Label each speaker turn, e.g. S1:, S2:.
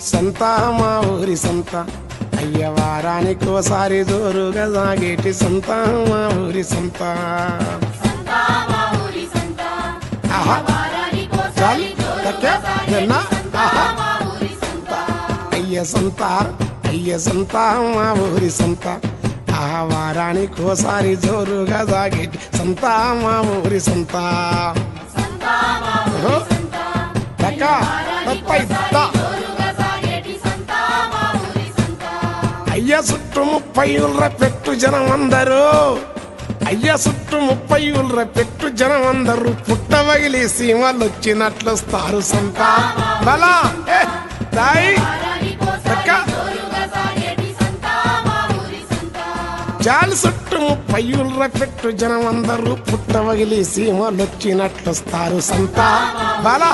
S1: సంత మా ఊరి సంత అయ్య వారానికోసారి జోరుగా సాగేటి సంత మా ఊరి సంత. ఆహా చాలు తక్కే తిన్నా ఆహా అయ్య సంత మా ఊరి సంత ఆ వారానికోసారి జోరుగా సాగేటి సంత మా ఊరి సంత. అయ్య చుట్టూ 30 ఊళ్ళ పెట్టు జనం అందరూ అయ్య చుట్టూ 30 ఊళ్ళ పెట్టు జనం అందరూ పుట్టవగిలి సీమలు వచ్చినట్లొస్తారు సంత బలా దాయి జాలి చుట్టూ 30 ఊళ్ళ పెట్టు జనం అందరూ పుట్టవగిలి సీమలు వచ్చినట్లొస్తారు సంత బలా